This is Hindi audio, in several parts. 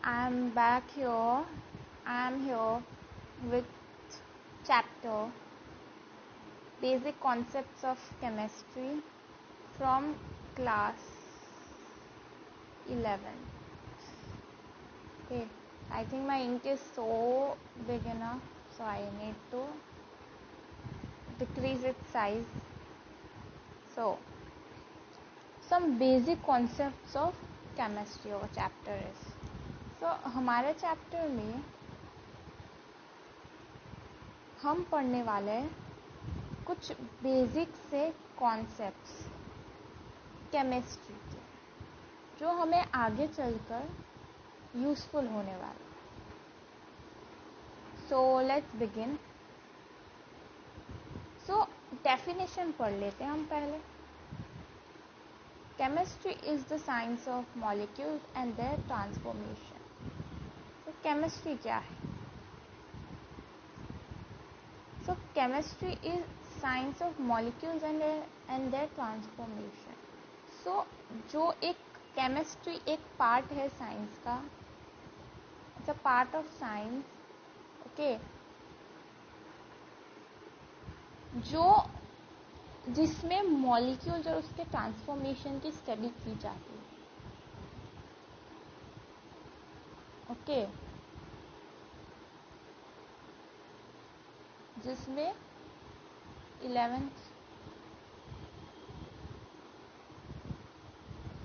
I am back here. I am here with chapter Basic Concepts of Chemistry from class 11. Okay, I think my ink is so big enough, so I need to decrease its size. So, some basic concepts of chemistry और chapter is. So, हमारे चैप्टर में हम पढ़ने वाले हैं कुछ बेसिक से कॉन्सेप्ट्स केमिस्ट्री के जो हमें आगे चलकर यूज़फुल होने वाले. So let's begin. So definition पढ़ लेते हैं हम पहले. Chemistry is the science of molecules and their transformation. तो केमिस्ट्री क्या है? So chemistry is science of molecules and their transformation. So जो एक केमिस्ट्री एक पार्ट है साइंस का. It's a part of science. Okay, जो जिसमें मॉलिक्यूल्स और उसके ट्रांसफॉर्मेशन की स्टडी की जाती है. ओके, जिसमें 11th.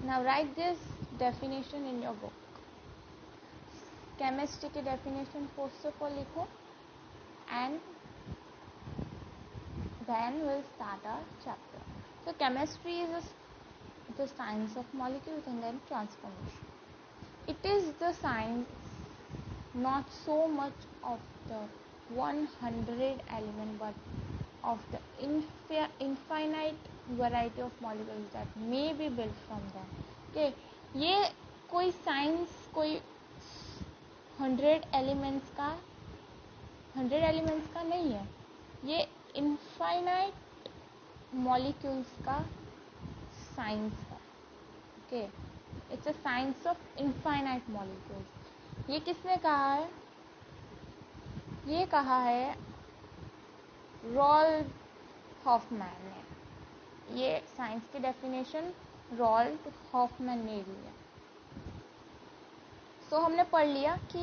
Now write this definition in your book. Chemistry की डेफिनेशन फर्स्ट ऑफ ऑल लिखो and then we'll start our chapter. So chemistry is the science of molecules and then transformation. It is the science not so much of the 100 element but of the infinite variety of molecules that may be built from them. Okay, ये कोई साइंस कोई 100 एलिमेंट्स का नहीं है. ये इनफाइनाइट मॉलिक्यूल्स का साइंस है. Okay, it's a science of infinite molecules. ये किसने कहा है? ये कहा है रॉल्फ हॉफमैन ने. ये साइंस की डेफिनेशन रॉल्फ हॉफमैन ने दी है. सो हमने पढ़ लिया कि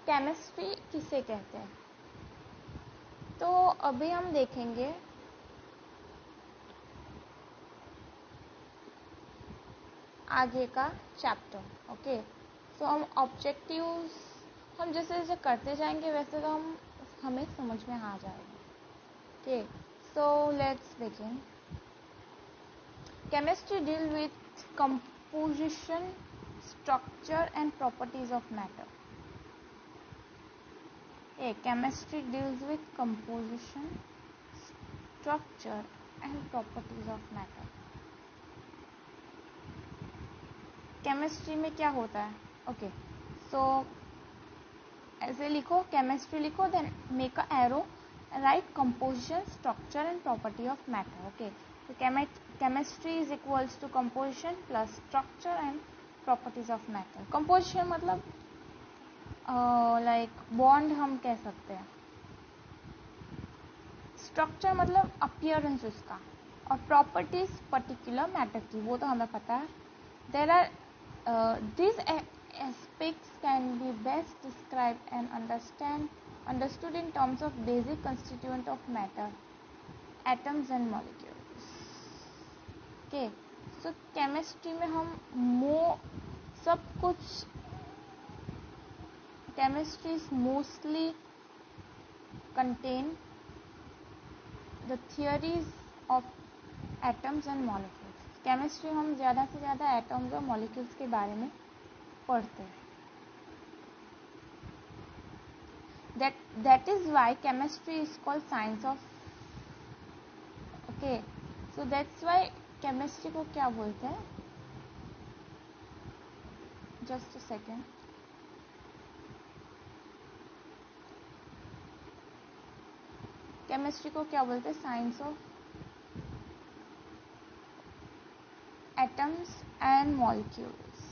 केमिस्ट्री किसे कहते हैं. तो अभी हम देखेंगे आगे का चैप्टर. ओके, सो हम ऑब्जेक्टिव्स हम जैसे जैसे करते जाएंगे वैसे तो हमें समझ में आ जाएगा. Okay, so let's begin. Chemistry deal with composition, structure and properties of matter. Chemistry deals with composition, structure and properties of matter. Chemistry में क्या होता है? ओके, सो ऐसे लिखो, केमिस्ट्री लिखो, then make a arrow, write composition, structure and property of matter. Okay, तो chemistry is equals to composition plus structure and properties of matter. Composition मतलब लाइक बॉन्ड हम कह सकते हैं. स्ट्रक्चर मतलब अपीयरेंस उसका. और प्रॉपर्टीज पर्टिकुलर मैटर की, वो तो हमें पता है. There are this aspects can be best describe and understood in terms of basic constituent of matter, atoms and molecules. Okay, so chemistry में हम सब कुछ chemistries mostly contain the theories of atoms and molecules. Chemistry हम ज़्यादा से ज़्यादा एटम्स और मॉलिक्यूल्स के बारे में पढ़ते हैं. That is why chemistry is called science of. Okay, so that's why chemistry को क्या बोलते हैं? Just a second. केमिस्ट्री को क्या बोलते हैं? Science of atoms and molecules.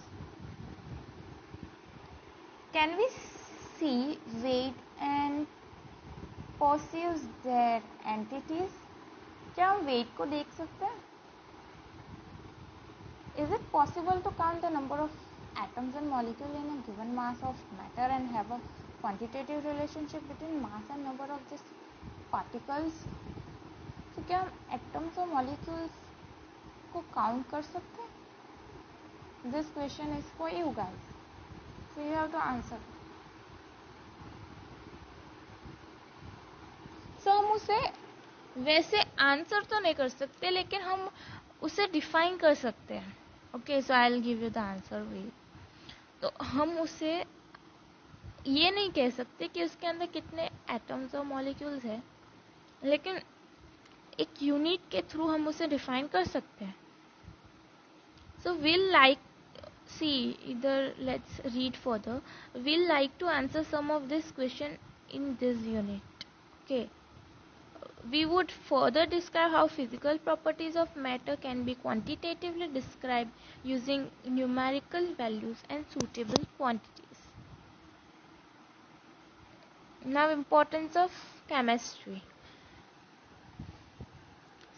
Can we see, weight and perceive their entities? क्या हम weight को देख सकते हैं? Is it possible to count the number of atoms and molecules in a given mass of matter and have a quantitative relationship between mass and number of these particles? तो क्या हम atoms और molecules को count कर सकते हैं? This question is for you guys. So you have to answer. So हम उसे वैसे आंसर तो नहीं कर सकते, लेकिन हम उसे डिफाइन कर सकते हैं. Okay, so I will give you the answer way. तो हम उसे ये नहीं कह सकते कि उसके अंदर कितने एटम्स और मॉलिक्यूल्स है, लेकिन एक यूनिट के थ्रू हम उसे डिफाइन कर सकते हैं. सो विल लाइक सी इधर, let's read further. Will like to answer some of this question in this unit. Okay, we would further describe how physical properties of matter can be quantitatively described using numerical values and suitable quantities. Now, importance of chemistry.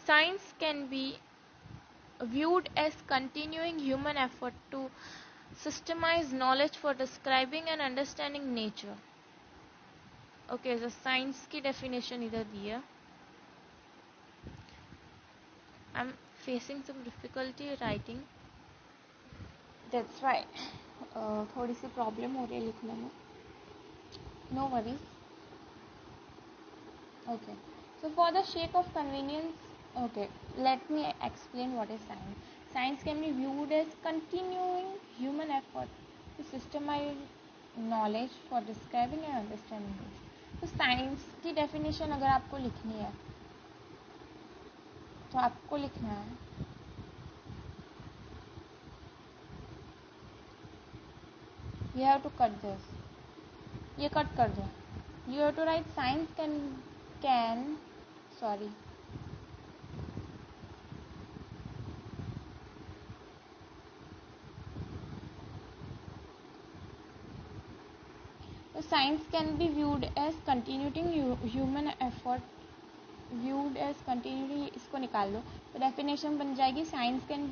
Science can be viewed as continuing human effort to systemize knowledge for describing and understanding nature. Okay, so science की definition इधर दी है. I'm facing some difficulty writing. That's why थोड़ी सी प्रॉब्लम हो रही है लिखने में. No worries. Okay. So for the sake of convenience, okay, let me explain what is science. Science can be viewed as continuing human effort to systemize knowledge for describing and understanding it. तो साइंस की डेफिनेशन अगर आपको लिखनी है तो आपको लिखना है you have to cut this. ये कट कर दो. You have to write science can sorry. So science can be viewed as continuing human effort. Viewed as continuing, इसको निकाल दो तो डेफिनेशन बन जाएगी science can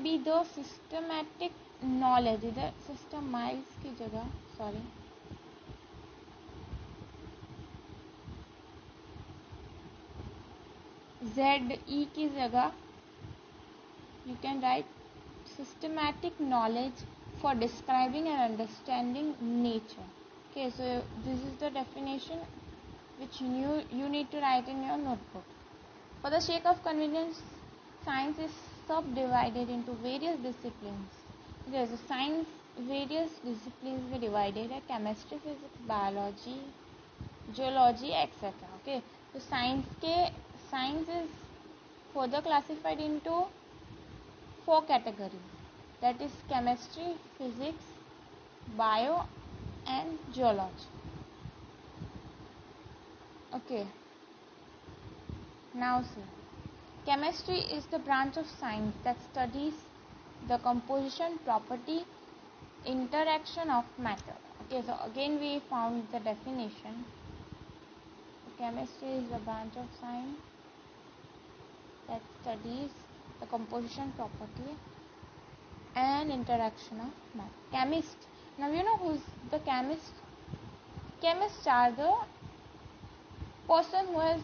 be the systematic knowledge. इधर सिस्टमाइज की जगह सॉरी ZE की जगह you can write systematic knowledge for describing and understanding nature. Okay, so this is the definition which you need to write in your notebook. For the sake of convenience, science is subdivided into various disciplines. Okay, so science, various disciplines में divided है. Chemistry, physics, biology, geology, etc. Okay, so science is further classified into 4 categories, that is chemistry, physics, bio and geology. Okay, now see, chemistry is the branch of science that studies the composition, property, interaction of matter. Okay, so again we found the definition. Chemistry is the branch of science that studies the composition, property and interaction of matter. Chemist. Now you know who's the chemist? Chemists are the person who has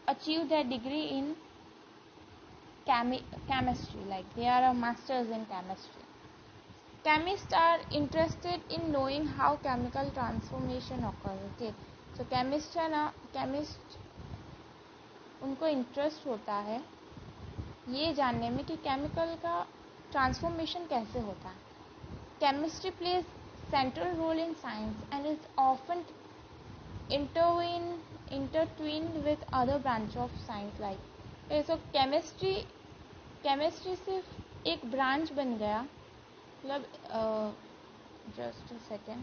achieved their degree in chemistry, like they are a masters in chemistry. Chemists are interested in knowing how chemical transformation occurs. Okay, so chemist है ना, chemist उनको इंटरेस्ट होता है ये जानने में कि केमिकल का ट्रांसफॉर्मेशन कैसे होता है. Chemistry plays central role in science and is often intertwined with other branch of science like so chemistry सिर्फ एक ब्रांच बन गया. मतलब just a second.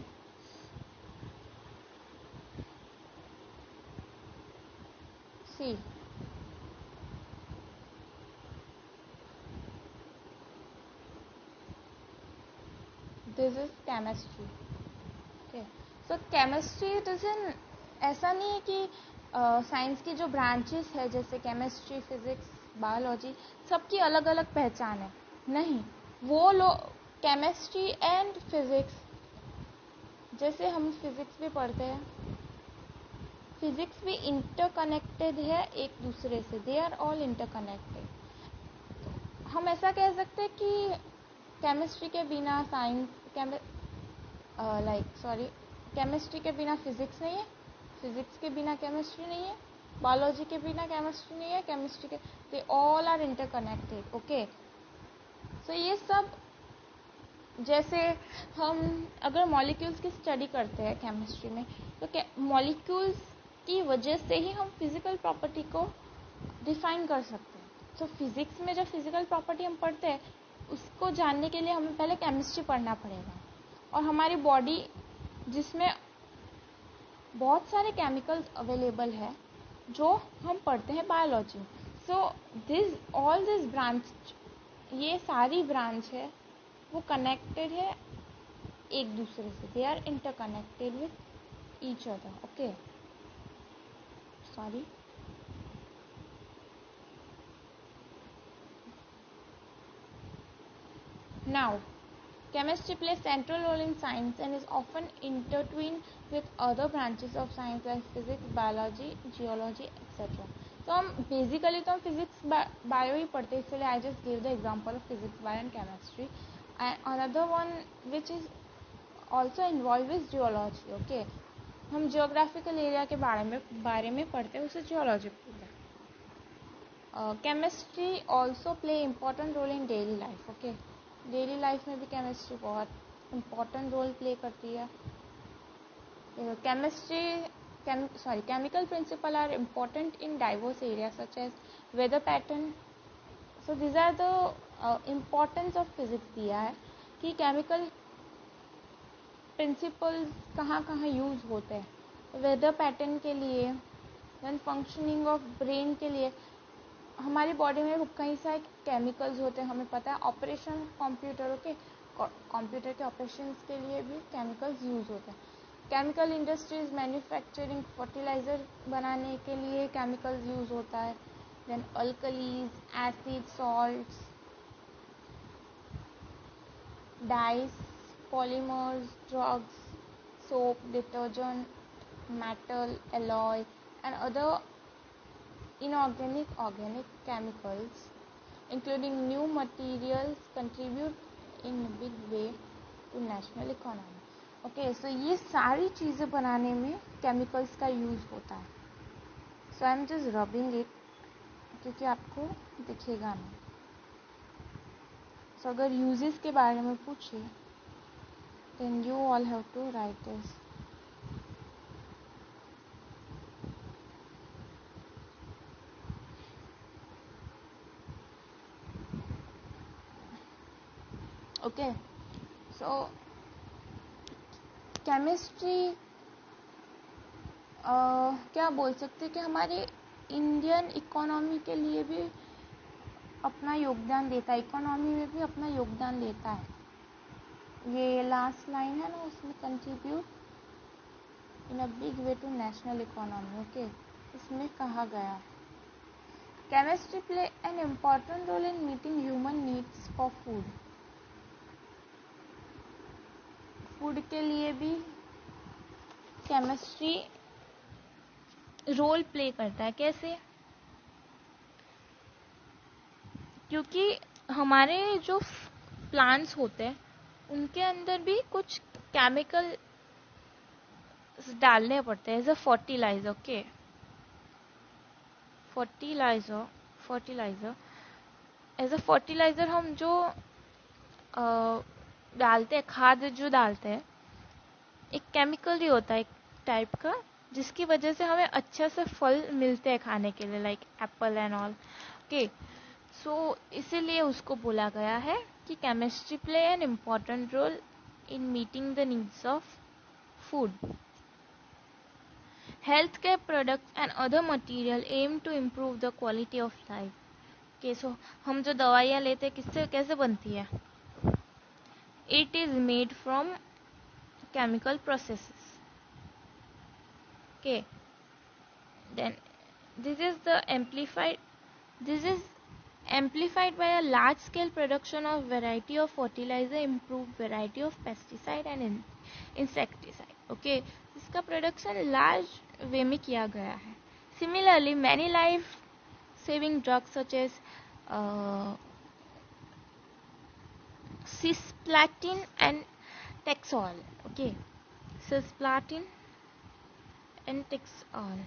See this is chemistry. Okay, so chemistry doesn't, ऐसा नहीं है कि साइंस की जो ब्रांचेस है जैसे केमिस्ट्री, फिजिक्स, बायोलॉजी, सबकी अलग अलग पहचान है. नहीं, वो लोग केमिस्ट्री एंड फिजिक्स, जैसे हम फिजिक्स भी पढ़ते हैं, फिजिक्स भी इंटरकनेक्टेड है एक दूसरे से. They are all interconnected. हम ऐसा कह सकते हैं कि केमिस्ट्री के बिना साइंस, केमिस्ट्री के बिना फिजिक्स नहीं है, फिजिक्स के बिना केमिस्ट्री नहीं है, बायोलॉजी के बिना केमिस्ट्री नहीं है, केमिस्ट्री के, they all are interconnected. Okay, so ये सब, जैसे हम अगर मॉलिक्यूल्स की स्टडी करते हैं केमिस्ट्री में, तो मॉलिक्यूल्स की वजह से ही हम फिजिकल प्रॉपर्टी को डिफाइन कर सकते हैं. तो फिजिक्स में जो फिजिकल प्रॉपर्टी हम पढ़ते हैं, उसको जानने के लिए हमें पहले केमिस्ट्री पढ़ना पड़ेगा. और हमारी बॉडी, जिसमें बहुत सारे केमिकल्स अवेलेबल है, जो हम पढ़ते हैं बायोलॉजी. सो दिस ब्रांच, ये सारी ब्रांच है, वो कनेक्टेड है एक दूसरे से. They are interconnected with each other. Okay, sorry. Now, chemistry plays central role in science and is often intertwined with other branches of science like physics, biology, geology, etc. तो हम बेसिकली तो हम फिजिक्स बायो ही पढ़ते हैं, इसलिए I just give the example of physics, bio and chemistry. Another one which is also involve is geology. Okay, हम जियोग्राफिकल एरिया के बारे में पढ़ते हैं, उसे जियोलॉजी बोलते हैं. Chemistry also play important role in daily life. Okay, daily life में भी केमिस्ट्री बहुत इम्पॉर्टेंट रोल प्ले करती है. Chemical principle are important in diverse area such as weather pattern. So this are the importance of physics दिया है कि केमिकल प्रिंसिपल्स कहाँ कहाँ यूज होते हैं. वेदर पैटर्न के लिए, देन फंक्शनिंग ऑफ ब्रेन के लिए. हमारी बॉडी में कई सारे केमिकल्स होते हैं, हमें पता है. ऑपरेशन कंप्यूटर के ऑपरेशंस के लिए भी केमिकल्स यूज होते हैं. केमिकल इंडस्ट्रीज मैन्युफैक्चरिंग, फर्टिलाइजर बनाने के लिए केमिकल्स यूज होता है. Then alkalis, acid, salts, dyes, polymers, drugs, soap, detergent, metal, alloy, and other inorganic organic chemicals, including new materials, contribute in a big way to national economy. Okay, so ये सारी चीज़ें बनाने में केमिकल्स का यूज़ होता है. So I am just rubbing it क्योंकि आपको दिखेगा नहीं. So अगर यूजेस के बारे में पूछे, then you all have to write this. Okay, so chemistry क्या बोल सकते हैं कि हमारे इंडियन इकोनॉमी के लिए भी अपना योगदान देता है, इकोनॉमी में भी अपना योगदान देता है. ये लास्ट लाइन है ना, उसमें contribute in a big way to national economy. Okay, इसमें कहा गया chemistry play an important role in meeting human needs for food. Food के लिए भी केमिस्ट्री रोल प्ले करता है. कैसे? क्योंकि हमारे जो प्लांट्स होते हैं उनके अंदर भी कुछ केमिकल डालने पड़ते हैं as a fertiliser. Okay, fertiliser as a fertiliser हम जो डालते हैं, खाद जो डालते हैं, एक केमिकल ही होता है एक टाइप का, जिसकी वजह से हमें अच्छा से फल मिलते हैं खाने के लिए, like apple and all. Okay, so इसीलिए उसको बोला गया है कि chemistry play an important role in meeting the needs of food. Health care products and other material aim to improve the quality of life. Okay, so हम जो दवाइयाँ लेते हैं किससे, कैसे बनती है? it is made from chemical processes. Okay, then this is amplified by a large scale production of variety of fertilizer, improved variety of pesticide and insecticide. Okay, इसका प्रोडक्शन लार्ज वे में किया गया है. Similarly, many life saving drugs such as cisplatin and Taxol. Okay, cisplatin and Taxol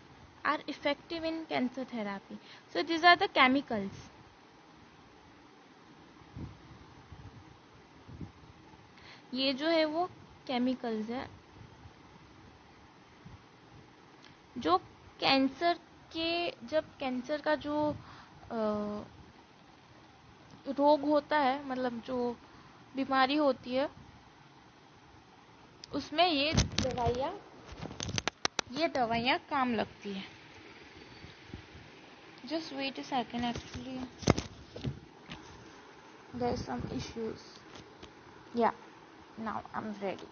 are effective in cancer therapy. So these are the chemicals. ये जो है वो केमिकल्स है जो कैंसर के, जब कैंसर का जो रोग होता है, मतलब जो बीमारी होती है, उसमें ये दवाइयाँ काम लगती है. Just wait a second, actually there is some issues. Yeah, now I'm ready.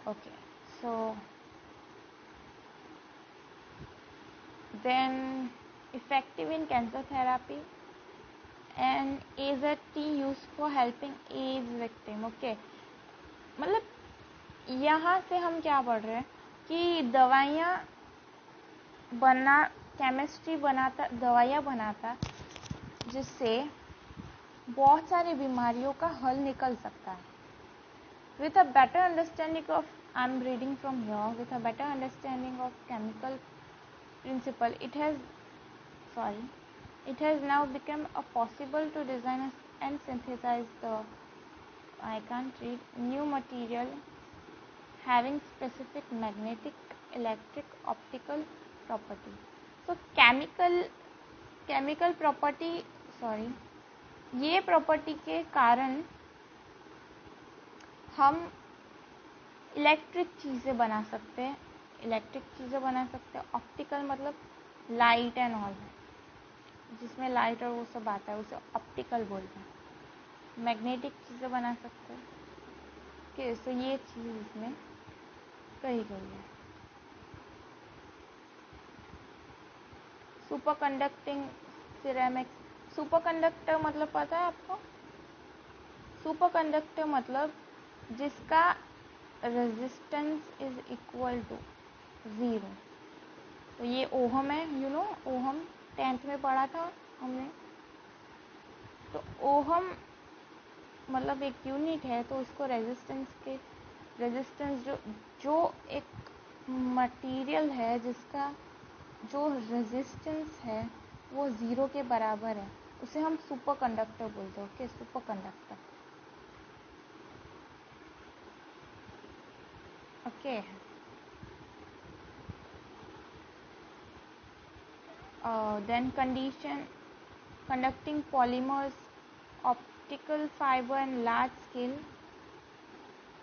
Okay, so then effective in cancer therapy and AZT used for helping AIDS victim. Okay, मतलब यहाँ से हम क्या पढ़ रहे हैं कि दवाइयाँ बनाता जिससे बहुत सारी बीमारियों का हल निकल सकता है. With a better understanding of, I'm reading from here, with a better understanding of chemical principle, it has now become possible to design and synthesize new material having specific magnetic, electric, optical property. So chemical property, ये प्रॉपर्टी के कारण हम इलेक्ट्रिक चीज़ें बना सकते हैं. ऑप्टिकल मतलब लाइट एंड ऑल, जिसमें लाइट और वो सब आता है, उसे ऑप्टिकल बोलते हैं. मैग्नेटिक चीज़ें बना सकते हैं. ओके, सो ये चीज़ इसमें कही गई है. Super conducting ceramic. Super conductor मतलब पता है आपको? सुपर कंडक्टर मतलब जिसका रेजिस्टेंस इज इक्वल टू 0. तो ये ओहम है, ओहम 10th में पढ़ा था हमने. तो ओहम मतलब एक यूनिट है, तो उसको रेजिस्टेंस जो एक मटेरियल है जिसका जो रेजिस्टेंस है वो 0 के बराबर है, उसे हम सुपर कंडक्टर बोलते हैं. Okay, super conductor. Okay, then conducting polymers, optical fiber and large scale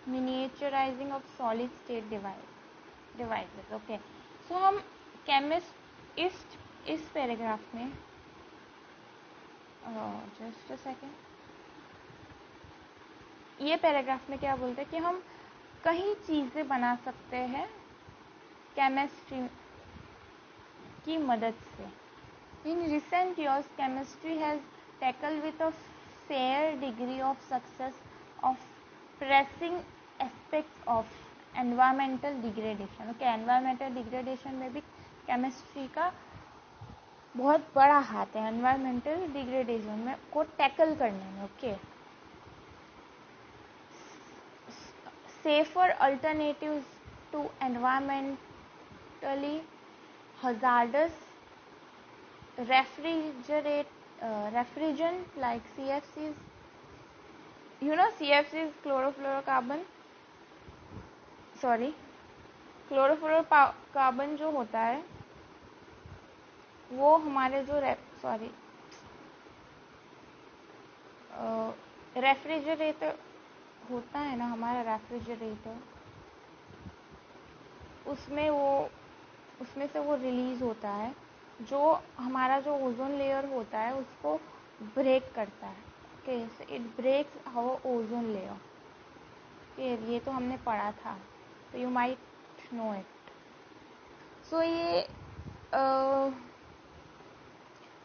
miniaturizing of solid state devices. Okay, so हम केमिस्ट इस पैराग्राफ में जस्ट अ सेकेंड, ये पैराग्राफ में क्या बोलते हैं कि हम कई चीज़ें बना सकते हैं केमिस्ट्री की मदद से. In recent years, chemistry has tackled with a fair degree of success of pressing aspects of environmental degradation. Okay, environmental degradation में भी केमिस्ट्री का बहुत बड़ा हाथ है एनवायरमेंटल डिग्रेडेशन में को टैकल करने में. Okay, safer alternatives to environmentally hazardous refrigerant like CFCs. CFCs chlorofluorocarbon जो होता है वो हमारे जो रेफ्रिजरेटर होता है ना, हमारा रेफ्रिजरेटर, उसमें से वो रिलीज होता है जो हमारा जो ओजोन लेयर होता है उसको ब्रेक करता है. Okay, so it breaks our ozone layer. ये तो हमने पढ़ा था, तो you might know it. So ये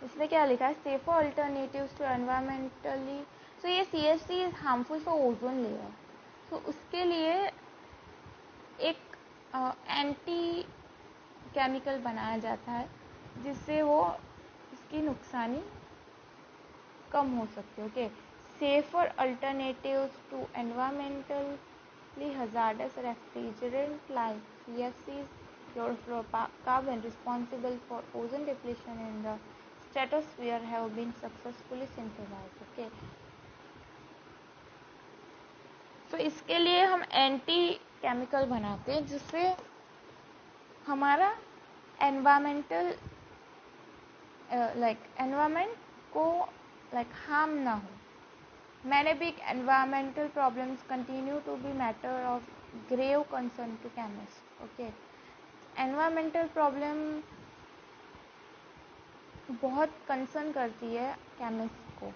इसमें क्या लिखा है, safer alternatives to environmentally. So ये CFC is harmful for ozone layer. तो उसके लिए एक एंटी केमिकल बनाया जाता है जिससे वो इसकी नुकसानी कम हो सकती है। Okay, safer alternatives to environmentally hazardous refrigerant like CFCs, fluorocarbon responsible for ozone depletion in the stratosphere have been successfully synthesized. Okay, तो इसके लिए हम एंटी केमिकल बनाते हैं जिससे हमारा एनवायरमेंटल एनवायरमेंट को हार्म ना हो। Many big environmental problems continue to be matter of grave concern to chemists. Okay, environmental problem बहुत कंसर्न करती है केमिस्ट को।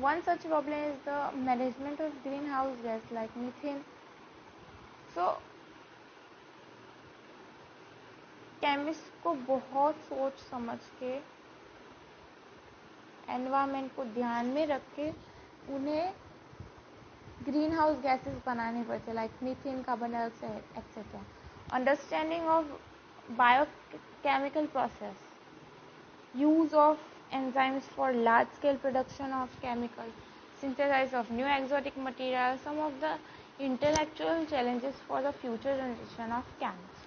One such problem is the management of greenhouse gas like methane. So chemist को बहुत सोच समझ के एनवायरमेंट को ध्यान में रख के उन्हें ग्रीन हाउस गैसेस बनाने पड़ते, like methane, carbon dioxide etcetera. Understanding of biochemical process, use of enzymes for large scale production of chemicals, synthesis of new exotic materials, some of the intellectual challenges for the future generation of chemists.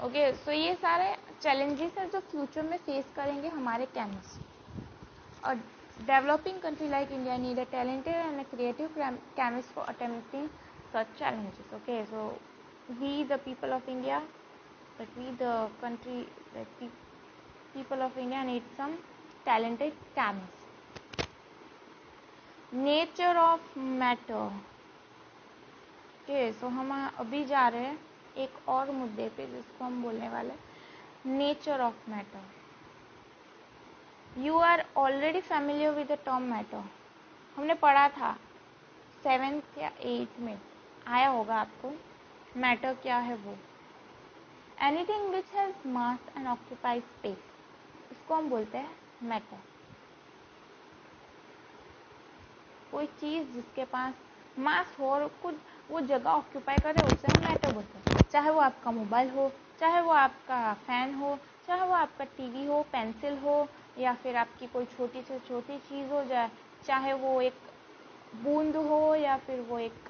Okay, so ये सारे चैलेंजेस हैं जो फ्यूचर में फेस करेंगे हमारे chemist. A developing country like India need a talented and a creative chemist for attempting such challenges. Okay, so we the people of India, we the country, people of India need some talented chemists. Nature of matter. Okay, so हम अभी जा रहे हैं एक और मुद्दे पे जिसको हम बोलने वाले nature of matter. You are already familiar with the term matter. हमने पढ़ा था 7th या 8th में आया होगा आपको। मैटर क्या है वो, anything which has mass and occupy space, इसको हम बोलते हैं मैटर। कोई चीज जिसके पास मास हो और कुछ वो जगह ऑक्यूपाई करे उसे हम मैटर बोलते हैं। चाहे वो आपका मोबाइल हो, चाहे वो आपका फैन हो, चाहे वो आपका टीवी हो, पेंसिल हो, या फिर आपकी कोई छोटी से छोटी चीज़ हो जाए, चाहे वो एक बूंद हो या फिर वो एक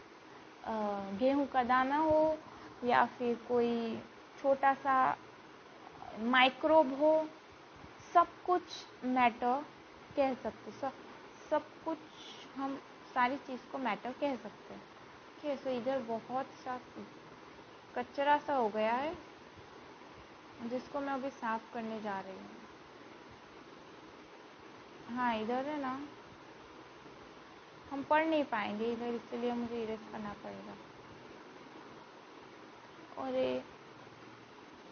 गेहूं का दाना हो या फिर कोई छोटा सा माइक्रोब हो, सब कुछ मैटर कह सकते। सब कुछ हम सारी चीज़ को मैटर कह सकते हैं। ठीक है, सो इधर बहुत सा कचरा सा हो गया है जिसको मैं अभी साफ करने जा रही हूँ। हाँ, इधर है ना, हम पढ़ नहीं पाएंगे इधर, इसलिए मुझे इरेज करना पड़ेगा। और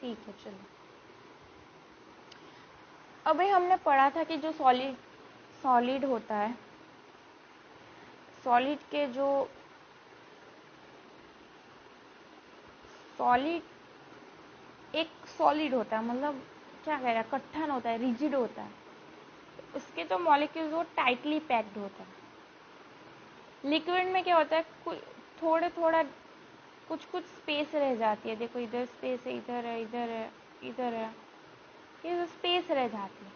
ठीक है, चलो। अभी हमने पढ़ा था कि जो सॉलिड होता है, सॉलिड के जो सॉलिड एक सॉलिड होता है, मतलब क्या कह रहा है, कट्ठन होता है, रिजिड होता है। उसके जो मॉलिक्यूल्स वो टाइटली पैक्ड होता है। लिक्विड में क्या होता है, थोड़ा कुछ स्पेस रह जाती है। देखो इधर स्पेस है, इधर है, इधर है, इधर है, ये स्पेस रह जाती है।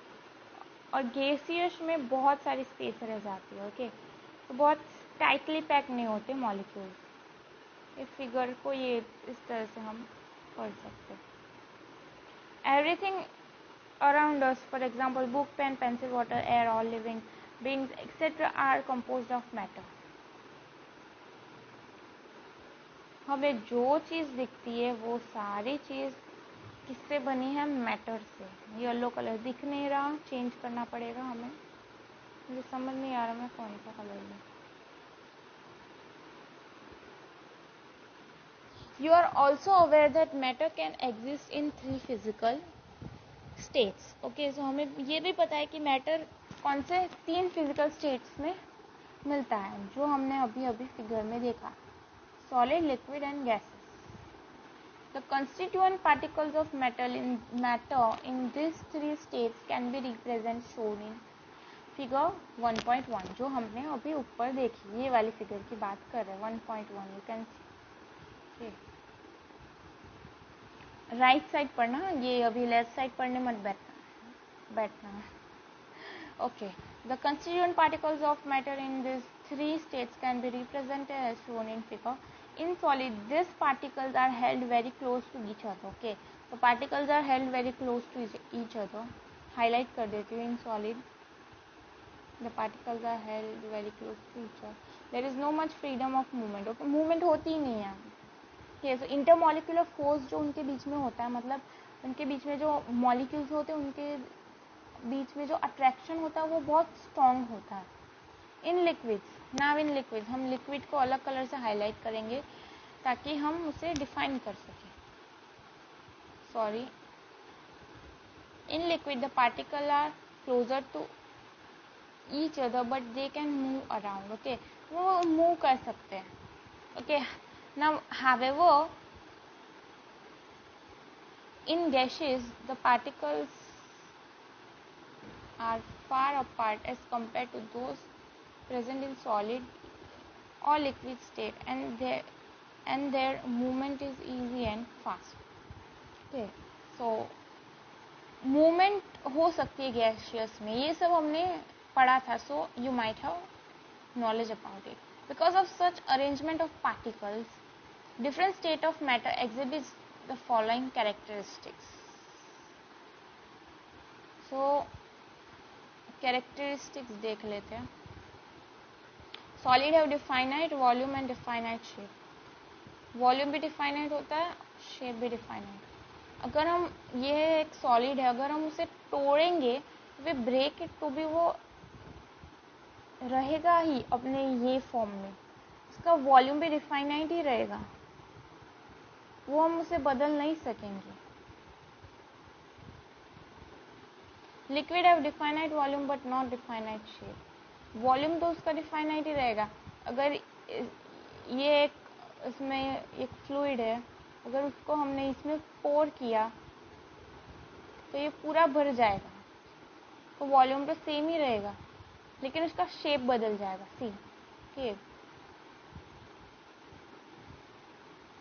और गैसियस में बहुत सारी स्पेस रह जाती है। ओके, तो बहुत टाइटली पैक नहीं होते मॉलिक्यूल्स। इस फिगर को ये इस तरह से हम पढ़ सकते हैं। Everything around us, for example book, pen, pencil, water, air, all living beings etc. are composed of matter. हमें जो चीज़ दिखती है वो सारी चीज़ किससे बनी है, मैटर से। येलो कलर दिख नहीं रहा, चेंज करना पड़ेगा हमें, मुझे समझ नहीं आ रहा मैं कौन सा कलर लूँ। You are also aware that matter can exist in 3 physical states. Okay, so हमें ये भी पता है कि मैटर कौन से 3 फिजिकल स्टेट्स में मिलता है, जो हमने अभी अभी फिगर में देखा, solid, liquid and gases. The constituent particles of matter in these three states can be represented shown in figure 1.1, जो हमने अभी ऊपर देखी, ये वाली फिगर की बात कर रहे हैं 1.1. You can see right side पढ़ना, ये अभी लेफ्ट साइड पढ़ने मत बैठना. Okay, the constituent particles of matter in these three states can be represented as shown in figure. In solid, these particles are held very close to each other. Okay, so particles are held very close to each other. Highlight कर देती हूँ. In solid, the particles are held very close to each other. There is no much freedom of movement. Okay, movement होती ही नहीं है. Okay, so intermolecular force जो उनके बीच में होता है, मतलब उनके बीच में जो molecules होते हैं उनके बीच में जो अट्रैक्शन होता है वो बहुत स्ट्रॉन्ग होता है. In liquids, now in liquids, हम लिक्विड को अलग कलर से हाईलाइट करेंगे ताकि हम उसे डिफाइन कर सकें. Sorry, in liquid the particle are closer to each other but they can move around. Okay, वो मूव कर सकते हैं. Okay, now however in gases the particles are far apart as compared to those present in solid or liquid state, and their movement is easy and fast. Okay, so movement हो सकती है गैसियस में, ये सब हमने पढ़ा था. so you might have knowledge about it. Because of such arrangement of particles, different state of matter exhibits the following characteristics. so characteristics देख लेते हैं. Solid have definite volume and definite shape. Volume भी डिफाइनाइट होता है, शेप भी डिफाइनाइट. अगर हम, ये एक सॉलिड है, अगर हम उसे तोड़ेंगे, वे ब्रेक इट, तो भी वो रहेगा ही अपने ये फॉर्म में. उसका वॉल्यूम भी डिफाइनाइट ही रहेगा, वो हम उसे बदल नहीं सकेंगे. Liquid have definite volume but not definite shape. Volume तो उसका डिफाइनाइट ही रहेगा. अगर ये एक, इसमें एक फ्लूइड है, अगर उसको हमने इसमें पोर किया तो ये पूरा भर जाएगा, तो वॉल्यूम तो सेम ही रहेगा, लेकिन उसका शेप बदल जाएगा. सी के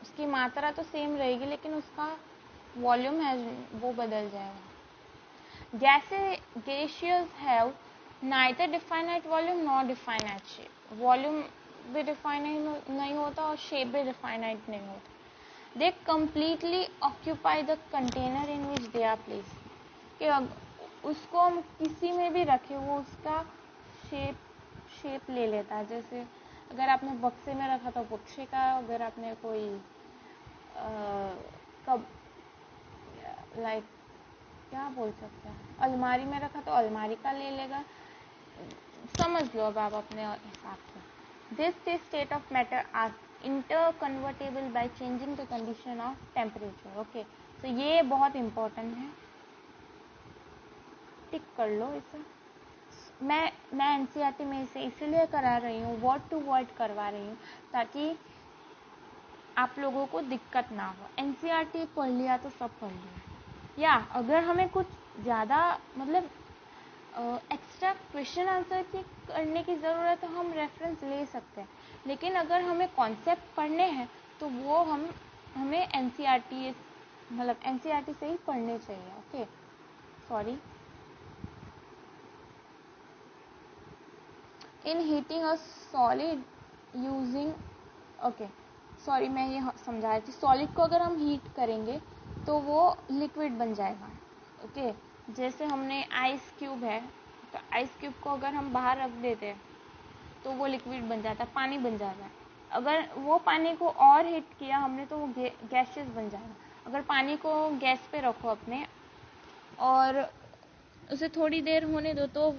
उसकी मात्रा तो सेम रहेगी, लेकिन उसका वॉल्यूम है वो बदल जाएगा. Gaseous have neither definite volume nor definite shape. Volume भी definite नहीं होता और shape भी definite नहीं होता. They completely occupy the container in which they are placed. कि उसको हम किसी में भी रखें, वो उसका shape ले लेता है. जैसे अगर आपने बक्से में रखा तो बक्से का, अगर आपने कोई लाइक क्या बोल सकते हैं, अलमारी में रखा तो अलमारी का ले लेगा. समझ लो अब आप अपने हिसाब से. This state of matter are interconvertible by changing the condition of temperature. Okay, तो ये बहुत इंपॉर्टेंट है, टिक कर लो इसे. मैं एनसीईआरटी में इसे इसलिए करा रही हूँ, वर्ड टू वर्ड करवा रही हूँ, ताकि आप लोगों को दिक्कत ना हो. एनसीईआरटी पढ़ लिया तो सब पढ़ लिया, या अगर हमें कुछ ज़्यादा मतलब एक्स्ट्रा क्वेश्चन आंसर की करने की ज़रूरत है तो हम रेफरेंस ले सकते हैं. लेकिन अगर हमें कॉन्सेप्ट पढ़ने हैं तो वो हमें एनसीईआरटी मतलब एनसीईआरटी से ही पढ़ने चाहिए. Okay, sorry. In heating a solid using, okay sorry, मैं ये समझा रही थी. सॉलिड को अगर हम हीट करेंगे तो वो लिक्विड बन जाएगा. ओके, जैसे हमने आइस क्यूब है, तो आइस क्यूब को अगर हम बाहर रख देते हैं तो वो लिक्विड बन जाता है, पानी बन जाता है. अगर वो पानी को और हीट किया हमने तो वो गैसेस बन जाएगा. अगर पानी को गैस पे रखो अपने और उसे थोड़ी देर होने दो, तो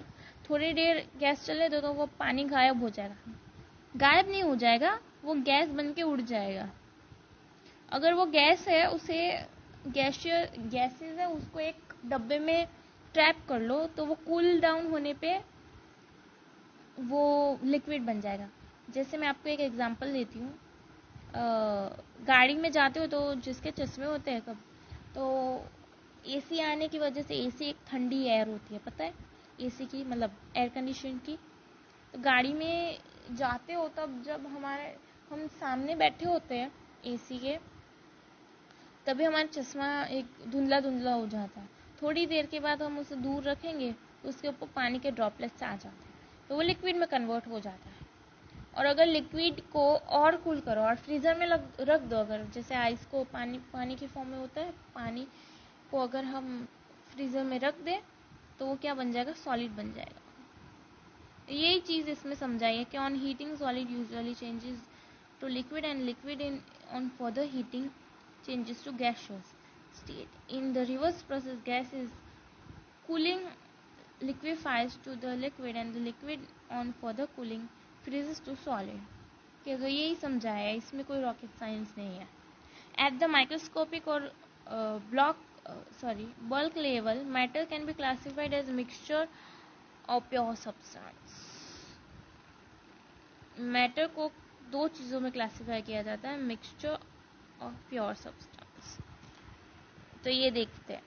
थोड़ी देर गैस चले दो, तो वो पानी गायब हो जाएगा. गायब नहीं हो जाएगा, वो गैस बन के उड़ जाएगा. अगर वो गैस है, उसे गैसेस है, उसको एक डब्बे में ट्रैप कर लो, तो वो कूल डाउन होने पे वो लिक्विड बन जाएगा। जैसे मैं आपको एक एग्जांपल देती हूँ, गाड़ी में जाते हो तो जिसके चश्मे होते हैं कब, तो एसी आने की वजह से, एसी एक ठंडी एयर होती है, पता है, एसी की मतलब एयर कंडीशन की। तो गाड़ी में जाते हो तब जब हम सामने बैठे होते हैं एसी के, तभी हमारा चश्मा एक धुंधला धुंधला हो जाता है। थोड़ी देर के बाद हम उसे दूर रखेंगे तो उसके ऊपर पानी के ड्रॉपलेट्स आ जाते हैं, तो वो लिक्विड में कन्वर्ट हो जाता है। और अगर लिक्विड को और कूल करो और फ्रीज़र में रख दो, अगर जैसे आइस को पानी के फॉर्म में होता है, पानी को अगर हम फ्रीज़र में रख दें तो वो क्या बन जाएगा, सॉलिड बन जाएगा। यही चीज़ इसमें समझाई है कि on heating solid usually changes to liquid and liquid in on further heating changes to gaseous state. In the reverse process, gas is cooling liquefies to the liquid and the liquid on further cooling freezes to solid. Okay, तो यही समझाया है, इसमें कोई रॉकेट साइंस नहीं है। At the microscopic or bulk level, matter can be classified as mixture of pure substance. Matter को दो चीज़ों में क्लासीफाई किया जाता है, मिक्सचर और प्योर सब्सटेंस। तो ये देखते हैं,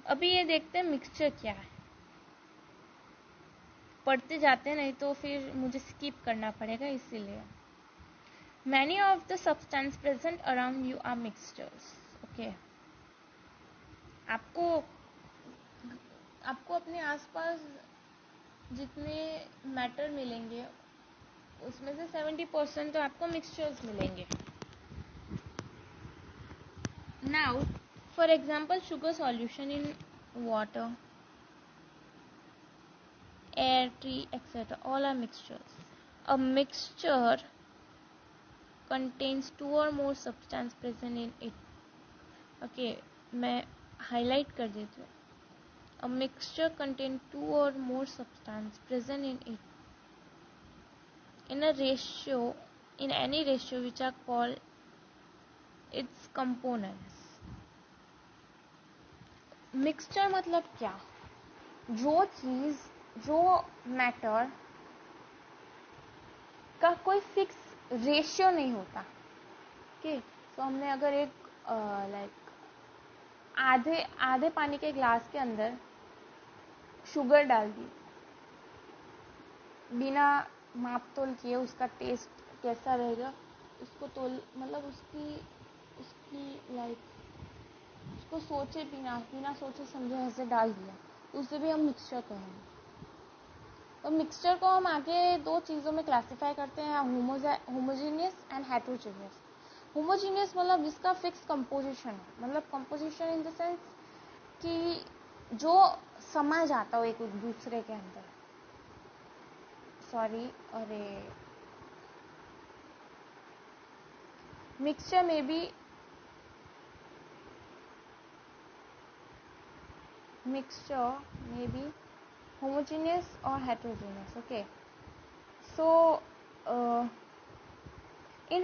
अभी ये देखते हैं मिक्सचर क्या है। पढ़ते जाते हैं, नहीं तो फिर मुझे स्किप करना पड़ेगा, इसीलिए। Many of the substance present around you are mixtures. Okay, आपको अपने आसपास जितने मैटर मिलेंगे उसमें से 70% तो आपको मिक्सचर्स मिलेंगे। Now for example, sugar solution in water, air, tree, etc. all are mixtures. A mixture contains two or more substance present in it. Okay, मैं highlight कर देती हूँ. A mixture contains two or more substance present in it in any ratio which are called its components. Mixture मतलब क्या? जो मैटर का कोई फिक्स रेशियो नहीं होता। ओके, तो हमने अगर एक आधे पानी के ग्लास के अंदर शुगर डाल दी, बिना माप तोल किए उसका टेस्ट कैसा रहेगा उसको मतलब उसकी उसको सोचे बिना सोचे समझे ऐसे डाल दिया, तो उसे भी हम मिक्सचर कहेंगे। तो मिक्सचर को हम आगे दो चीज़ों में क्लासिफाई करते हैं, होमोजीनियस एंड हेट्रोजीनियस। होमोजीनियस मतलब जिसका फिक्स कंपोजिशन है, मतलब कंपोजिशन इन द सेंस कि जो समा जाता हो एक दूसरे के अंदर। मिक्सचर में भी homogeneous or heterogeneous. Okay, so in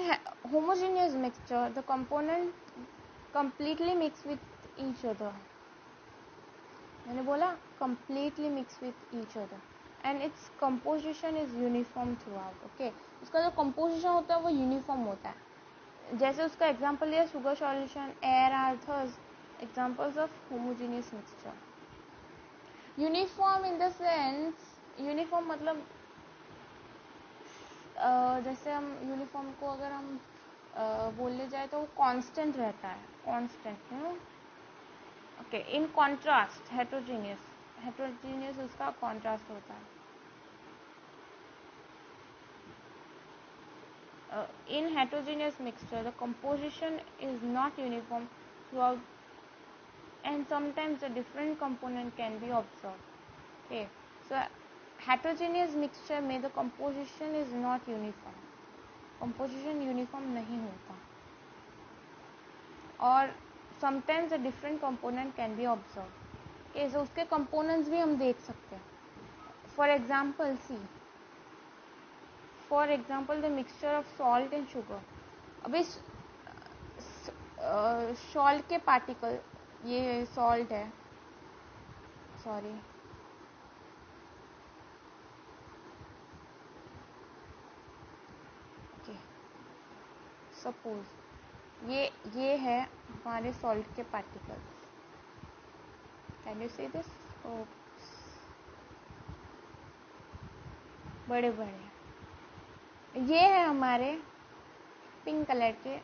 homogeneous mixture the component completely mix with each other. मैंने बोला completely mix with each other and its composition is uniform throughout. Okay, उसका जो composition होता है वो uniform होता है। जैसे उसका एग्जाम्पल दिया, sugar solution, air are thus examples of homogeneous mixture. Uniform in the sense, uniform मतलब जैसे हम यूनिफॉर्म को अगर हम बोलने जाए तो वो कांस्टेंट रहता है, constant, you know. Okay, in contrast heterogeneous उसका कॉन्ट्रास्ट होता है। In heterogeneous mixture the composition is not uniform throughout and sometimes a different component can be observed. Okay, so heterogeneous mixture में the composition is not uniform, composition uniform नहीं होता, और sometimes a different component can be observed. Okay, so उसके components भी हम देख सकते हैं. For example the mixture of salt and sugar. अभी सॉल्ट के पार्टिकल, ये सॉल्ट है, सॉरी सपोज ये है हमारे सॉल्ट के particles, can you see this, बड़े बड़े। ये है हमारे पिंक कलर के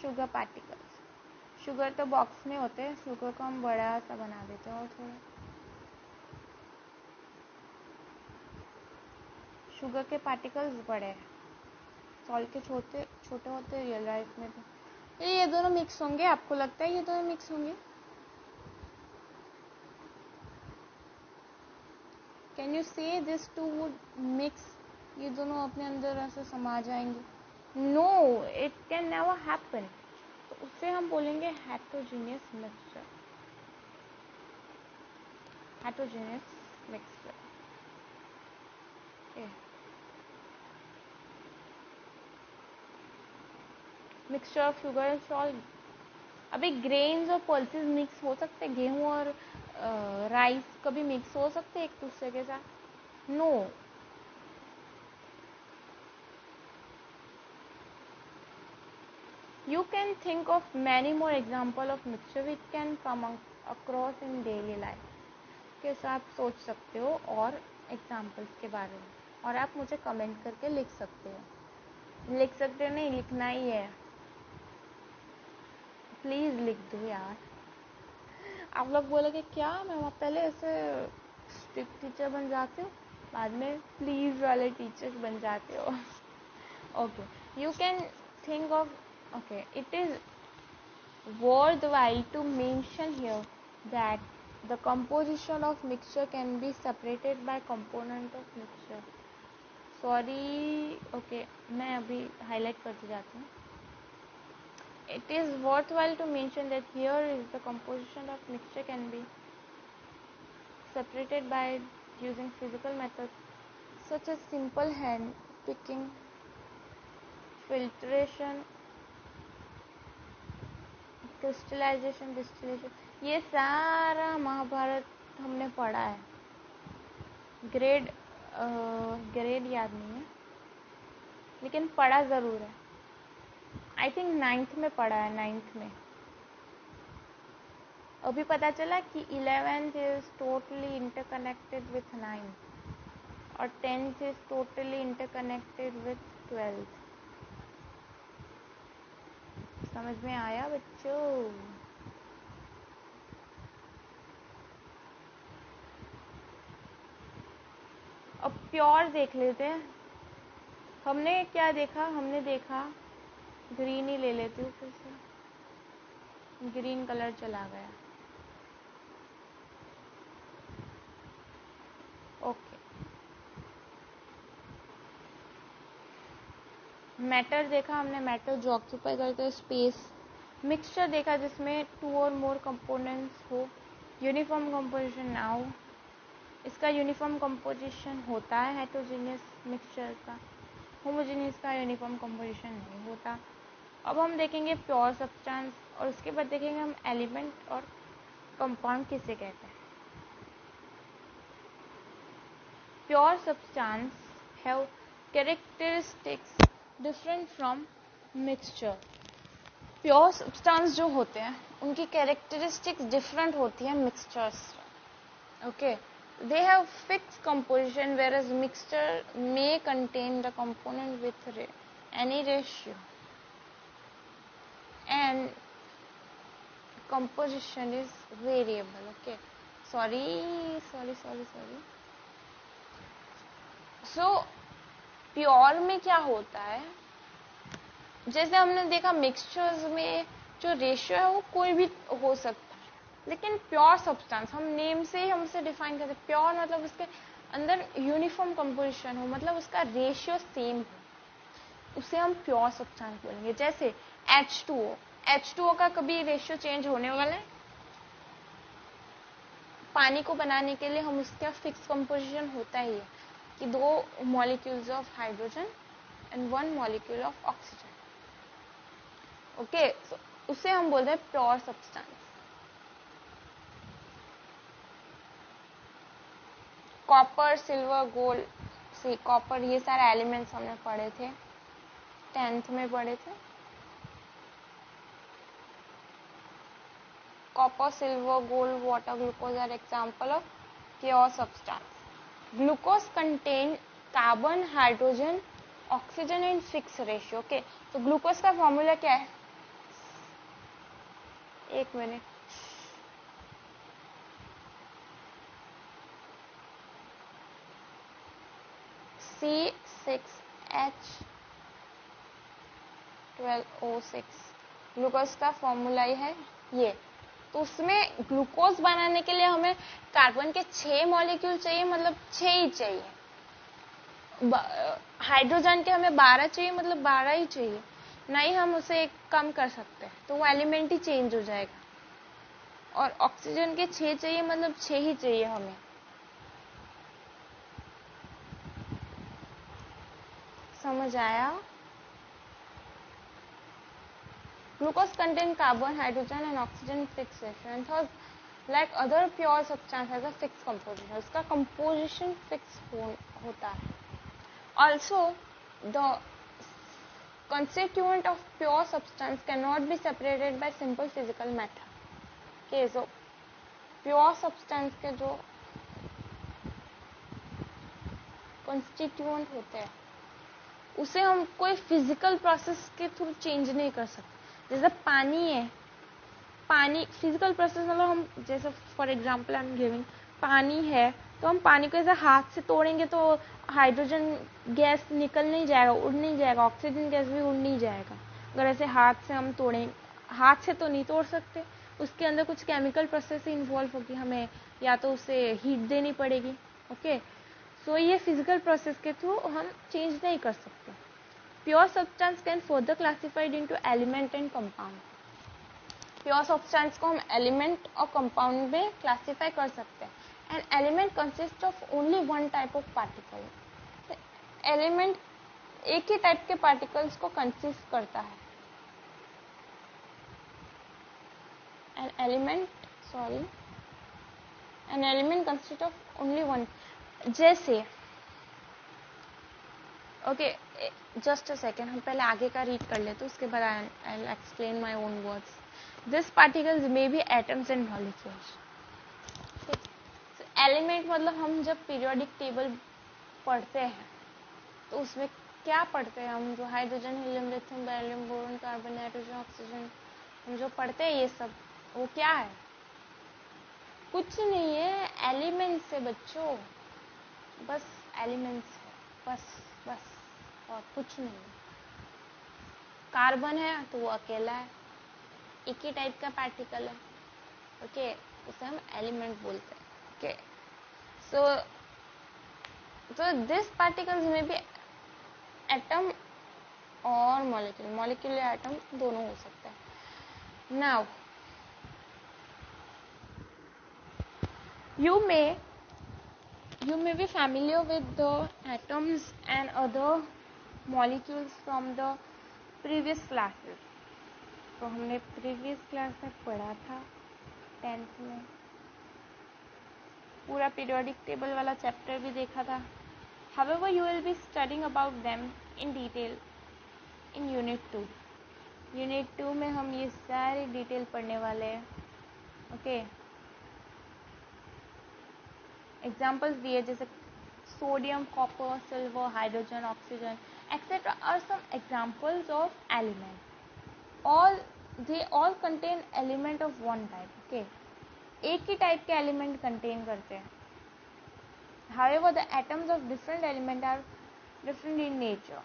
शुगर पार्टिकल्स। शुगर तो बॉक्स में होते हैं, शुगर को हम बड़ा सा बना देते हैं और थोड़ा। शुगर के पार्टिकल्स बड़े हैं, सॉल्ट के छोटे छोटे होते हैं रियल लाइफ में। तो ये दोनों मिक्स होंगे, आपको लगता है ये दोनों मिक्स होंगे? Can you say this two would mix, ये दोनों अपने अंदर ऐसे समा जाएंगे? No, it can never happen. तो उससे हम बोलेंगे heterogeneous mixture, heterogeneous mixture. Mixture of sugar and salt. अभी ग्रेन्स और पल्सेस मिक्स हो सकते हैं, गेहूं और राइस कभी मिक्स हो सकते हैं एक दूसरे के साथ? No. You can think of many more examples of mixture which can come across in daily life. कैसे आप सोच सकते हो और एग्जाम्पल्स के बारे में, और आप मुझे कमेंट करके लिख सकते हो। लिख सकते हो नहीं, लिखना ही है, प्लीज लिख दो यार। आप लोग बोलोगे क्या मैं पहले ऐसे स्ट्रिक्ट टीचर बन जाते हो, बाद में प्लीज वाले टीचर बन जाते हो। Okay, you can think of, okay, it is worthwhile to mention here that the composition of mixture can be separated by component of mixture. Sorry, okay, मैं अभी highlight करते जाती हूँ. It is worthwhile to mention that here is the composition of mixture can be separated by using physical methods such as simple hand picking, filtration, crystallisation, distillation. ये सारा महाभारत हमने पढ़ा है, ग्रेड याद नहीं है लेकिन पढ़ा ज़रूर है। आई थिंक 9th में पढ़ा है, 9th में। अभी पता चला कि 11th is totally interconnected with 9th और 10th is totally interconnected with 12th। समझ में आया बच्चों? अब प्योर देख लेते हैं। हमने क्या देखा? हमने देखा, ग्रीन ही ले लेती हूँ फिर से, ग्रीन कलर चला गया। ओके, मैटर देखा हमने, मैटर जो ऑक्यूपाई करते हैं स्पेस। मिक्सचर देखा जिसमें 2 और मोर कंपोनेंट्स हो। यूनिफॉर्म कंपोजिशन नाउ, इसका यूनिफॉर्म कंपोजिशन होता है हेटेरोजेनियस मिक्सचर का, होमोजेनियस का यूनिफॉर्म कंपोजिशन नहीं होता। अब हम देखेंगे प्योर सब्सटेंस और उसके बाद देखेंगे हम एलिमेंट और कंपाउंड किसे कहते हैं। Pure substance have characteristics different from mixture. Pure substance जो होते हैं उनकी कैरेक्टरिस्टिक्स डिफरेंट होती है मिक्सचर्स से। Okay, they have fixed composition whereas mixture may contain the component with any ratio and composition is variable. Okay, sorry. So pure में क्या होता है, जैसे हमने देखा मिक्सचर्स में जो रेशियो है वो कोई भी हो सकता है, लेकिन प्योर सब्सटेंस हम नेम से ही हम उसे डिफाइन करते हैं। प्योर मतलब उसके अंदर यूनिफॉर्म कंपोजिशन हो, मतलब उसका रेशियो सेम हो, उसे हम प्योर सब्सटेंस बोलेंगे। जैसे H2O का कभी रेशियो चेंज होने वाला है? पानी को बनाने के लिए हम उसका फिक्स कंपोजिशन होता ही है कि 2 molecules of hydrogen and 1 molecule of oxygen. Okay, उसे हम बोलते हैं pure substance. Copper, silver, gold से कॉपर, ये सारे एलिमेंट्स हमने पढ़े थे, 10th में पढ़े थे। copper, silver, gold, water, glucose are example of pure substance. Glucose contain carbon, hydrogen, oxygen in fixed ratio. Okay, तो ग्लूकोज का फॉर्मूला क्या है? एक मिनट, C6H12O6 ग्लूकोज का फॉर्मूला ही है ये। तो उसमें ग्लूकोज बनाने के लिए हमें कार्बन के 6 मॉलिक्यूल चाहिए, मतलब 6 ही चाहिए। हाइड्रोजन के हमें 12 चाहिए, मतलब 12 ही चाहिए, नहीं हम उसे कम कर सकते हैं, तो वो एलिमेंट ही चेंज हो जाएगा। और ऑक्सीजन के 6 चाहिए, मतलब 6 ही चाहिए हमें। समझ आया? Glucose contain carbon, hydrogen and oxygen fix ratio, thus like other pure substance has a fixed composition. उसका composition fix होता है। Also, the constituent of pure substance cannot be separated by simple physical method. Okay, so pure substance के जो constituent होते हैं उसे हम कोई फिजिकल प्रोसेस के थ्रू चेंज नहीं कर सकते। जैसे पानी है, पानी फिजिकल प्रोसेस मतलब हम जैसे for example I am giving, पानी है तो हम पानी को ऐसे हाथ से तोड़ेंगे तो हाइड्रोजन गैस निकल नहीं जाएगा, उड़ नहीं जाएगा, ऑक्सीजन गैस भी उड़ नहीं जाएगा। अगर ऐसे हाथ से हम तोड़ें, हाथ से तो नहीं तोड़ सकते, उसके अंदर कुछ केमिकल प्रोसेस इन्वॉल्व होगी, हमें या तो उसे हीट देनी पड़ेगी। ओके, सो ये फिजिकल प्रोसेस के थ्रू हम चेंज नहीं कर सकते। Pure substance can further classified into element and compound. Pure substance को हम एलिमेंट और कंपाउंड में क्लासिफाई कर सकते हैं। An element consist of only one type of particle. Element एक ही टाइप के पार्टिकल्स को कंसिस्ट करता है। An element consist of only one. जैसे ओके, जस्ट अ सेकेंड, हम पहले आगे का रीड कर लेते, उसके बाद I will explain my own words. This particles may be atoms and molecules. Element मतलब हम जब पीरियोडिक टेबल पढ़ते हैं तो उसमें क्या पढ़ते हैं हम? जो hydrogen, helium, lithium, beryllium, boron, carbon, nitrogen, oxygen, हम जो पढ़ते हैं ये सब, वो क्या है? कुछ नहीं है, एलिमेंट्स है बच्चों, बस एलिमेंट्स है, बस और कुछ नहीं। कार्बन है तो वो अकेला है, एक ही टाइप का पार्टिकल है। ओके, उसे हम एलिमेंट बोलते हैं। ओके, सो दिस पार्टिकल्स में भी एटम और मॉलिक्यूल या एटम दोनों हो सकते हैं। Now you may be familiar with the atoms and other molecules from the previous classes. तो हमने प्रीवियस क्लास में पढ़ा था 10th में, पूरा पीरियोडिक टेबल वाला चैप्टर भी देखा था। However, you will be studying about them in detail in Unit 2. Unit 2 में हम ये सारी डिटेल पढ़ने वाले हैं। ओके, एग्जाम्पल्स दिए जैसे sodium, copper, silver, hydrogen, oxygen etcetera are some examples of element. they all contain element of one type. Okay, एक ही टाइप के एलिमेंट कंटेन करते हैं। However, the atoms of different element are different in nature.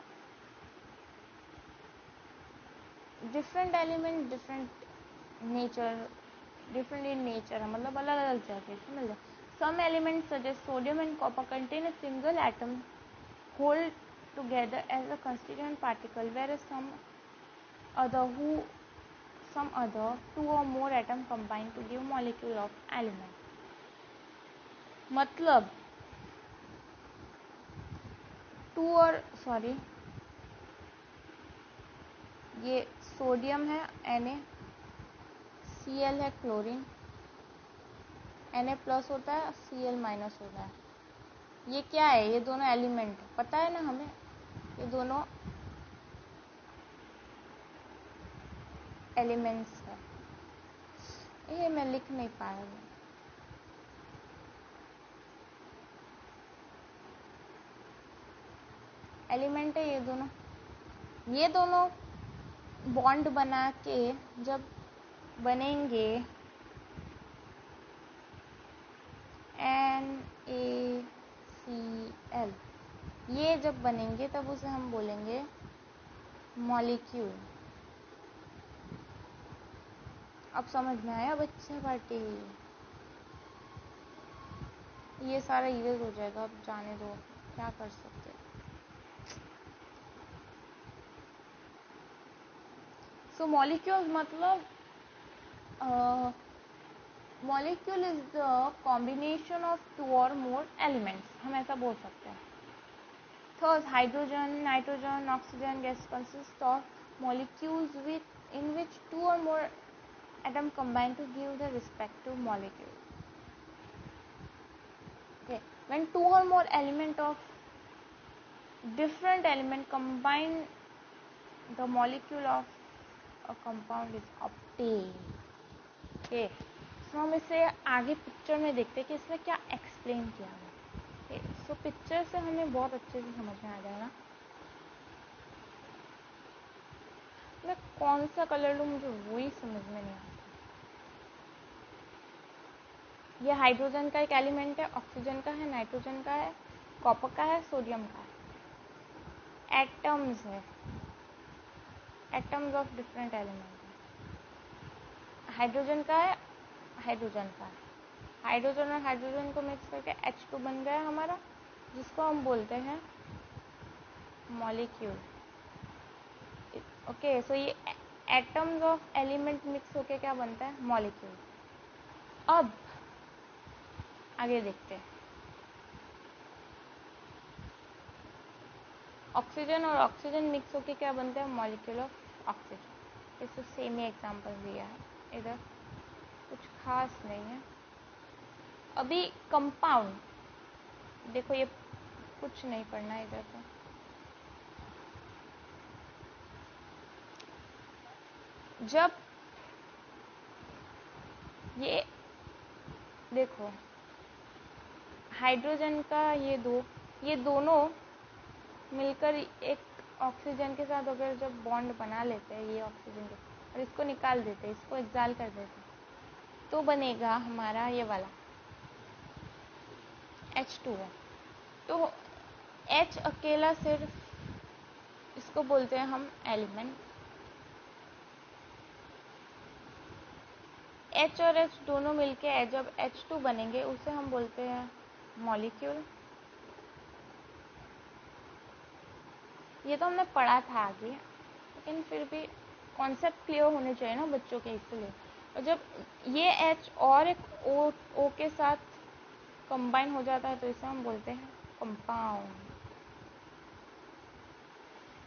Different element different in nature मतलब अलग अलग जगह समझ लो। Some elements such as sodium and copper contain a single atom hold together as a constituent particle, whereas some other two or more atom combine to give molecule of element. मतलब ये सोडियम है Na, Cl है क्लोरीन, Na प्लस होता है, Cl माइनस होता है। ये क्या है? ये दोनों एलिमेंट पता है ना हमें, ये दोनों एलिमेंट्स है। ये मैं लिख नहीं पाया हूँ। एलिमेंट है ये दोनों बॉन्ड बना के जब बनेंगे NaCl, ये जब बनेंगे तब उसे हम बोलेंगे मॉलिक्यूल। अब समझ में आया बच्चे पार्टी? ये सारा इरेज हो जाएगा, अब जाने दो, क्या कर सकते। सो मॉलिक्यूल्स मतलब molecule is the combination of 2 or more elements, हम ऐसा बोल सकते हैं। Third, hydrogen, nitrogen, oxygen gas consist of molecules in which 2 or more atoms combine to give the respective molecule. Okay, when 2 or more element of different element combine, the molecule of a compound is obtained. Okay, so हम इसे आगे पिक्चर में देखते हैं कि इसमें क्या एक्सप्लेन किया है। सो पिक्चर से हमें बहुत अच्छे से समझ में आ जाएगा। मैं कौन सा कलर लूँ मुझे वही समझ में नहीं आता। ये हाइड्रोजन का एक एलिमेंट है, ऑक्सीजन का है, नाइट्रोजन का है, कॉपर का है, सोडियम का है। एटम्स है, atoms of different element. Hydrogen का है, हाइड्रोजन का है। हाइड्रोजन और हाइड्रोजन को मिक्स करके H2 बन गया हमारा, जिसको हम बोलते हैं मॉलिक्यूल। ओके, सो ये एटम्स ऑफ एलिमेंट मिक्स होके क्या बनता है? मॉलिक्यूल। अब आगे देखते हैं। ऑक्सीजन और ऑक्सीजन मिक्स होके क्या बनता है? Molecule of oxygen. इससे सेम ही एग्जांपल दिया है, इधर कुछ खास नहीं है। अभी कंपाउंड देखो, ये कुछ नहीं पढ़ना है इधर तो। जब ये देखो हाइड्रोजन का ये दोनों मिलकर एक ऑक्सीजन के साथ अगर जब बॉन्ड बना लेते हैं ये ऑक्सीजन के, और इसको निकाल देते हैं, इसको एक्साइल कर देते हैं, तो बनेगा हमारा ये वाला H2O। तो H अकेला सिर्फ, इसको बोलते हैं हम एलिमेंट। H और H दोनों मिलके जब H2 बनेंगे उसे हम बोलते हैं मॉलिक्यूल। ये तो हमने पढ़ा था आगे, लेकिन फिर भी कॉन्सेप्ट क्लियर होने चाहिए ना बच्चों के, इसलिए। और जब ये H और एक O के साथ कंबाइन हो जाता है तो इसे हम बोलते हैं कंपाउंड।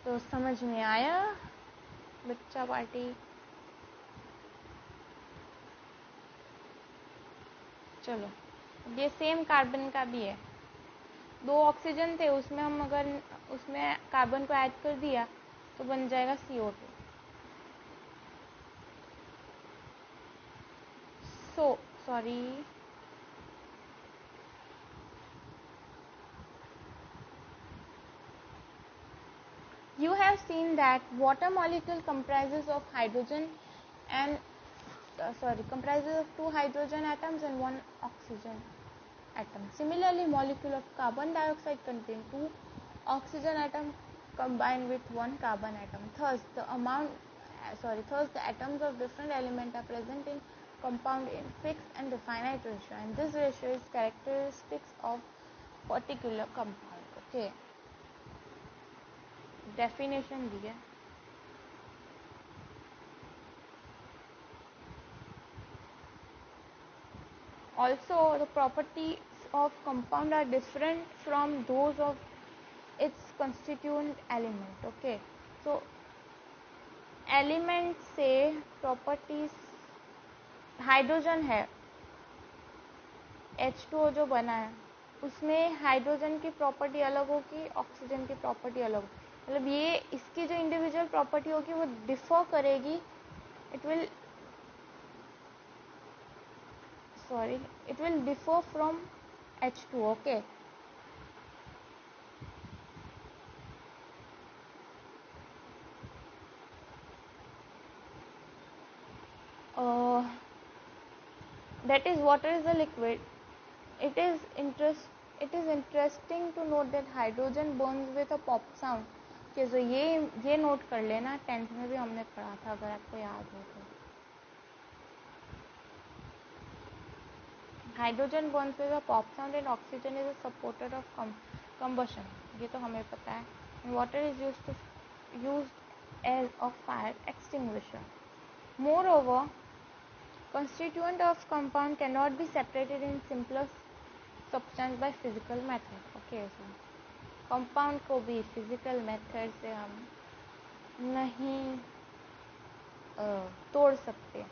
तो समझ में आया बच्चा पार्टी? चलो, ये सेम कार्बन का भी है। 2 ऑक्सीजन थे, उसमें हम अगर उसमें कार्बन को ऐड कर दिया तो बन जाएगा CO2। Sorry, you have seen that water molecule comprises of hydrogen and comprises of 2 hydrogen atoms and 1 oxygen atom. Similarly, molecule of carbon dioxide contain 2 oxygen atom combined with 1 carbon atom. Thus, the atoms of different element are present in compound in fixed and definite ratio, and this ratio is characteristics of particular compound. Okay, definition दिया। Also, the properties of compound are different from those of its constituent element. Okay, so element से प्रॉपर्टीज, हाइड्रोजन है, H2O जो बना है उसमें हाइड्रोजन की प्रॉपर्टी अलग होगी, ऑक्सीजन की प्रॉपर्टी अलग होगी। मतलब ये इसकी जो इंडिविजुअल प्रॉपर्टी होगी वो डिफर करेगी, it will sorry, it will differ from H2. Okay, that is, water is a liquid. It is interesting to note that hydrogen burns with a pop sound. Okay, so ये नोट कर लेना, 10th में भी हमने पढ़ा था, अगर आपको याद हो तो. Hydrogen burns with a pop sound and oxygen is a supporter of combustion. ये तो हमें पता है. And water is used as a fire extinguisher. Moreover, constituent of compound cannot be separated in simpler substance by physical method. Okay, so compound को भी physical method से हम नहीं तोड़ सकते.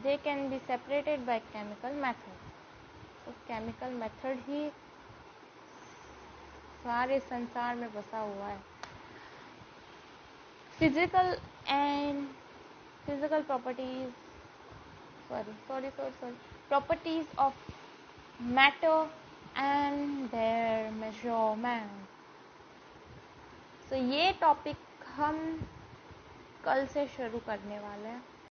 They can be separated by chemical method. तो chemical method ही सारे संसार में बसा हुआ है. Physical properties, properties of matter and their measurement. So ये टॉपिक हम कल से शुरू करने वाले हैं.